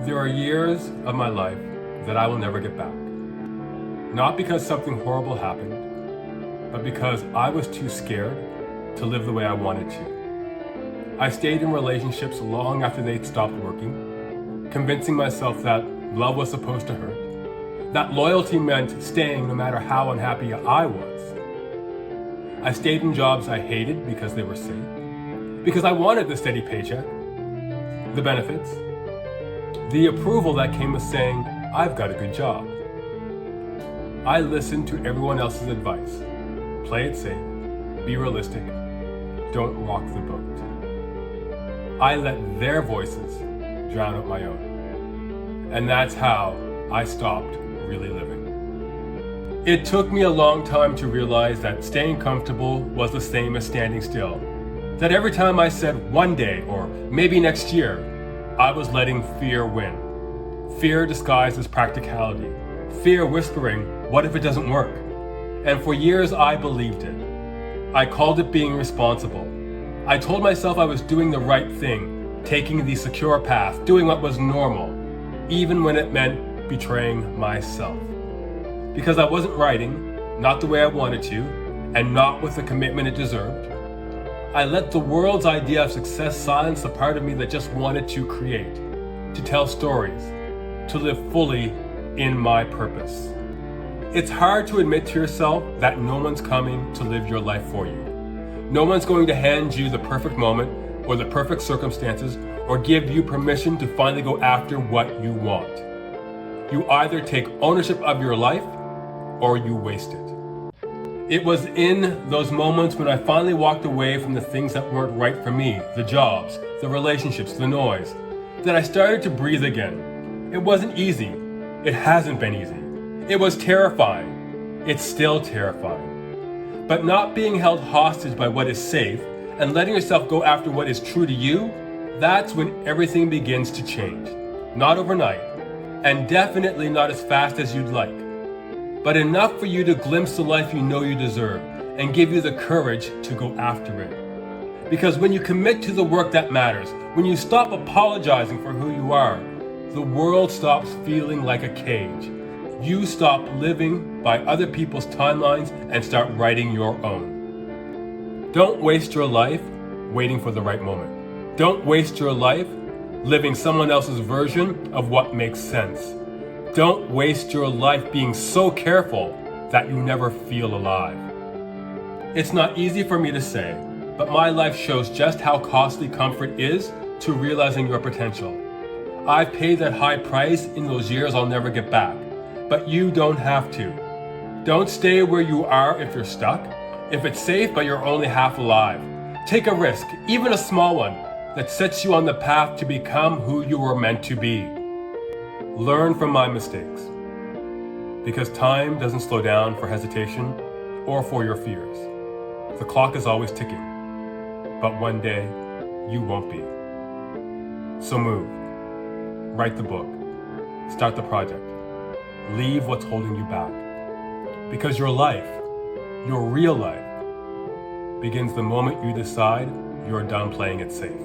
There are years of my life that I will never get back. Not because something horrible happened, but because I was too scared to live the way I wanted to. I stayed in relationships long after they'd stopped working, convincing myself that love was supposed to hurt, that loyalty meant staying no matter how unhappy I was. I stayed in jobs I hated because they were safe, because I wanted the steady paycheck, the benefits, the approval that came with saying, I've got a good job. I listened to everyone else's advice. Play it safe, be realistic, don't rock the boat. I let their voices drown out my own. And that's how I stopped really living. It took me a long time to realize that staying comfortable was the same as standing still. That every time I said one day or maybe next year, I was letting fear win. Fear disguised as practicality. Fear whispering, what if it doesn't work? And for years I believed it. I called it being responsible. I told myself I was doing the right thing, taking the secure path, doing what was normal, even when it meant betraying myself. Because I wasn't writing, not the way I wanted to, and not with the commitment it deserved. I let the world's idea of success silence the part of me that just wanted to create, to tell stories, to live fully in my purpose. It's hard to admit to yourself that no one's coming to live your life for you. No one's going to hand you the perfect moment or the perfect circumstances or give you permission to finally go after what you want. You either take ownership of your life or you waste it. It was in those moments when I finally walked away from the things that weren't right for me, the jobs, the relationships, the noise, that I started to breathe again. It wasn't easy. It hasn't been easy. It was terrifying. It's still terrifying. But not being held hostage by what is safe and letting yourself go after what is true to you, that's when everything begins to change. Not overnight, and definitely not as fast as you'd like, but enough for you to glimpse the life you know you deserve and give you the courage to go after it. Because when you commit to the work that matters, when you stop apologizing for who you are, the world stops feeling like a cage. You stop living by other people's timelines and start writing your own. Don't waste your life waiting for the right moment. Don't waste your life living someone else's version of what makes sense. Don't waste your life being so careful that you never feel alive. It's not easy for me to say, but my life shows just how costly comfort is to realizing your potential. I've paid that high price in those years I'll never get back, but you don't have to. Don't stay where you are if you're stuck, if it's safe but you're only half alive. Take a risk, even a small one, that sets you on the path to become who you were meant to be. Learn from my mistakes, because time doesn't slow down for hesitation or for your fears. The clock is always ticking, but one day you won't be. So move, write the book, start the project, leave what's holding you back, because your life, your real life, begins the moment you decide you're done playing it safe.